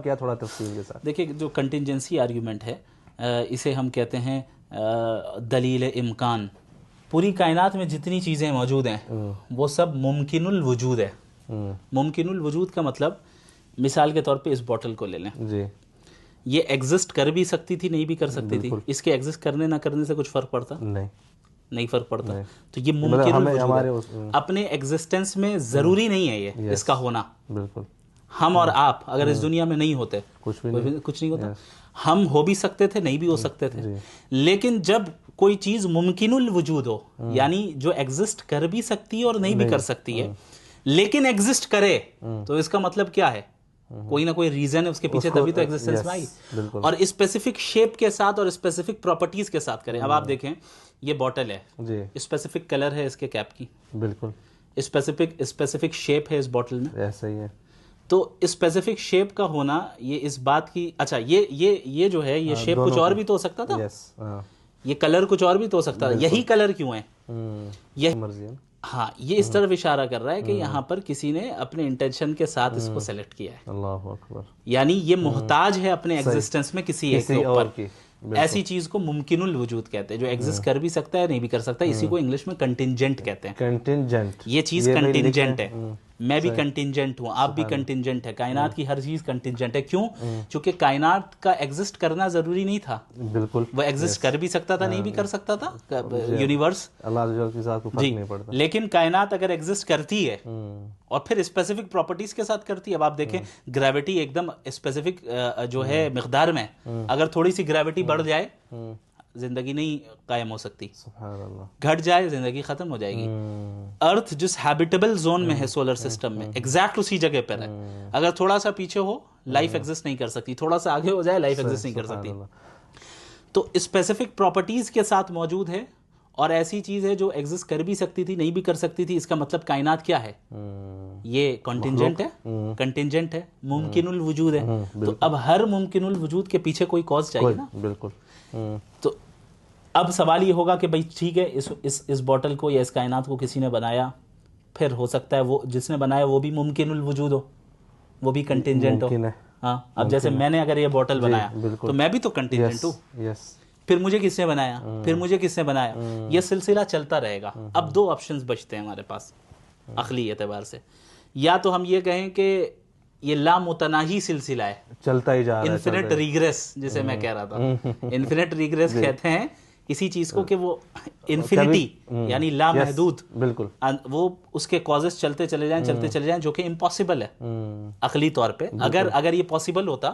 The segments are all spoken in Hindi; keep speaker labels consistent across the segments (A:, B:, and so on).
A: किया थोड़ा तफसील के साथ।
B: देखिए, जो कंटिंजेंसी आर्ग्यूमेंट है, इसे हम कहते हैं दलील इम्कान। पूरी कायनात में जितनी चीज़ें मौजूद हैं वो सब मुमकिनुल वजूद है। मुमकिनुल वजूद का मतलब, मिसाल के तौर पे इस बॉटल को ले लें
A: जी,
B: ये एग्जिस्ट कर भी सकती थी, नहीं भी कर सकती थी। इसके एग्जिस्ट करने ना करने से कुछ फ़र्क पड़ता? नहीं फ़र्क पड़ता। तो ये मुमकिनुल वजूद है, अपने एग्जिस्टेंस में ज़रूरी नहीं है ये इसका होना।
A: बिल्कुल।
B: हम और आप अगर इस दुनिया में नहीं होते
A: कुछ
B: नहीं होता। हम हो भी सकते थे, नहीं भी हो सकते थे। लेकिन जब कोई चीज़ मुमकिनुल वजूद हो, यानी जो एग्जिस्ट कर भी सकती है और नहीं भी कर सकती है, लेकिन एग्जिस्ट करे, तो इसका मतलब क्या है? कोई ना कोई रीजन है उसके पीछे, तभी तो एग्जिस्टेंस में आई। और स्पेसिफिक शेप के साथ और स्पेसिफिक प्रॉपर्टीज के साथ करें। अब आप देखें, ये बॉटल है, स्पेसिफिक कलर है इसके कैप की,
A: बिल्कुल
B: स्पेसिफिक शेप है इस बॉटल में,
A: ऐसा ही है।
B: तो स्पेसिफिक शेप का होना ये इस बात की, अच्छा ये जो है, ये शेप कुछ और भी तो हो सकता था, ये कलर कुछ और भी तो हो सकता था। यही कलर क्यों है? यही मर्जी है। हाँ, ये इस तरफ इशारा कर रहा है कि यहाँ पर किसी ने अपने इंटेंशन के साथ इसको सेलेक्ट किया है।
A: अल्लाहु अकबर।
B: यानी ये मोहताज है अपने एग्जिस्टेंस में किसी एक के ऊपर। ऐसी चीज को मुमकिनुल वजूद कहते हैं, जो एग्जिस्ट कर भी सकता है, नहीं भी कर सकता। इसी को इंग्लिश में कंटिंजेंट कहते हैं।
A: कंटिंजेंट,
B: ये चीज कंटिंजेंट है। मैं भी कंटिंजेंट हूँ, आप भी कंटिंजेंट है। कायनात की हर चीज कंटिंजेंट है। क्यों? क्योंकि कायनात का एग्जिस्ट करना जरूरी नहीं था।
A: बिल्कुल,
B: वो एग्जिस्ट कर भी सकता था, नहीं भी कर सकता था। यूनिवर्स
A: अल्लाह के साथ फर्क नहीं पड़ता।
B: लेकिन कायनात अगर एग्जिस्ट करती है और फिर स्पेसिफिक प्रॉपर्टीज के साथ करती है। अब आप देखें, ग्रेविटी एकदम स्पेसिफिक जो है मिकदार में, अगर थोड़ी सी ग्रेविटी बढ़ जाए, जिंदगी नहीं कायम हो सकती। घट जाए, जिंदगी खत्म हो जाएगी। अर्थ जिस हैबिटेबल जोन में है सोलर सिस्टम में, एग्जैक्ट उसी जगह पर है। अगर थोड़ा सा पीछे हो, लाइफ एग्जिस्ट नहीं कर सकती। थोड़ा सा आगे हो जाए, लाइफ एग्जिस्ट नहीं कर सकती। तो स्पेसिफिक प्रॉपर्टीज के साथ मौजूद है, और ऐसी चीज है जो एग्जिस्ट कर भी सकती थी, नहीं भी कर सकती थी। इसका मतलब कायनात क्या है? ये कंटिंजेंट है, कंटिंजेंट है, मुमकिनुल वजूद है। तो अब हर मुमकिनुल वजूद के पीछे कोई कॉज चाहिए ना।
A: बिल्कुल।
B: तो अब सवाल ये होगा कि भाई ठीक है, इस बॉटल को या इस कायनात को किसी ने बनाया, फिर हो सकता है वो जिसने बनाया वो भी मुमकिनुल वजूद हो, वो भी कंटिंजेंट हो। हाँ, अब जैसे मैंने अगर ये बॉटल बनाया तो मैं भी तो कंटिंजेंट हूँ। फिर मुझे किसने बनाया, फिर मुझे किसने बनाया, ये सिलसिला चलता रहेगा। अब दो ऑप्शंस बचते हैं हमारे पास अक्ली एतबार से। या तो हम ये कहें कि ये लामुतनाही सिलसिला है,
A: चलता ही जा रहा है,
B: इन्फिनिट रिग्रेस, जिसे मैं कह रहा था। इन्फिनिट रिग्रेस कहते हैं किसी चीज को कि वो इन्फिनिटी यानी लामहदूद,
A: बिल्कुल,
B: वो उसके कॉजेस चलते चले जाएं जो कि इम्पॉसिबल है अकली तौर पे। अगर ये पॉसिबल होता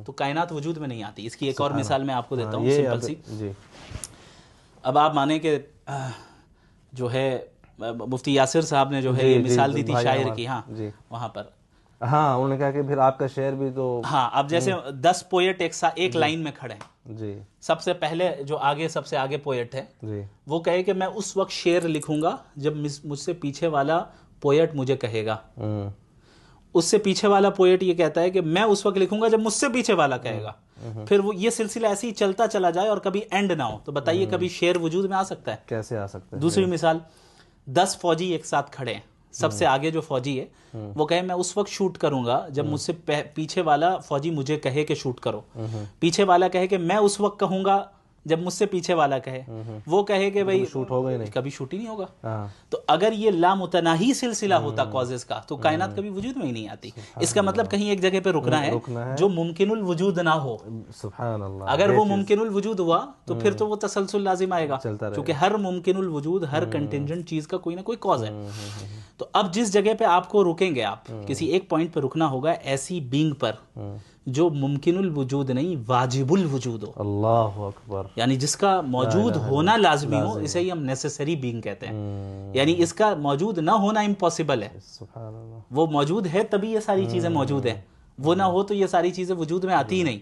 B: तो कायनात वजूद में नहीं आती। इसकी एक और मिसाल मैं आपको देता हूँ, सिंपल सी। अब आप माने कि जो है मुफ्ती यासिर साहब ने जो है ये मिसाल दी थी शायर की, हाँ वहां पर,
A: हाँ उन्होंने कहा कि फिर आपका शेर भी तो,
B: हाँ अब जैसे 10 पोएट एक लाइन में खड़े हैं
A: जी। सबसे
B: पहले जो सबसे आगे पोएट है
A: जी,
B: वो कहे कि मैं उस वक्त शेर लिखूंगा जब मुझसे पीछे वाला पोएट मुझे कहेगा। उससे पीछे वाला पोएट ये कहता है कि मैं उस वक्त लिखूंगा जब मुझसे पीछे वाला कहेगा। फिर वो ये सिलसिला ऐसे ही चलता चला जाए और कभी एंड ना हो। तो बताइए कभी शेर वजूद में आ सकता है?
A: कैसे आ सकता है?
B: दूसरी मिसाल, 10 फौजी एक साथ खड़े हैं, सबसे आगे जो फौजी है वो कहे मैं उस वक्त शूट करूंगा जब मुझसे पीछे वाला फौजी मुझे कहे कि शूट करो। पीछे वाला कहे कि मैं उस वक्त कहूंगा जब मुझसे पीछे वाला कहे। वो कहे कि भाई
A: शूट होगा ही नहीं,
B: कभी शूट ही नहीं होगा। तो अगर ये लामुतनाही सिलसिला होता कॉजेस का, तो कायनात कभी वजूद में ही नहीं आती। इसका मतलब कहीं एक जगह पे रुकना है जो मुमकिनुल वजूद ना हो।
A: सुभान अल्लाह।
B: अगर वो मुमकिनुल वजूद हुआ तो फिर तो वो तसलसल लाजिम आएगा, क्योंकि हर मुमकिनुल वजूद, हर कंटिंजेंट चीज का कोई ना कोई कॉज है। तो अब जिस जगह पे आपको रुकेंगे, आप किसी एक पॉइंट पे रुकना होगा ऐसी बीइंग पर जो मुमकिनुल वजूद नहीं वाजिबुल वजूद हो।
A: अल्लाहु अकबर।
B: यानी जिसका मौजूद होना लाजमी हो, इसे ही हम नेसेसरी बीइंग कहते हैं। यानी इसका मौजूद ना होना इम्पॉसिबल है। वो मौजूद है तभी ये सारी चीजें मौजूद है, वो ना हो तो ये सारी चीजें वजूद में आती ही नहीं।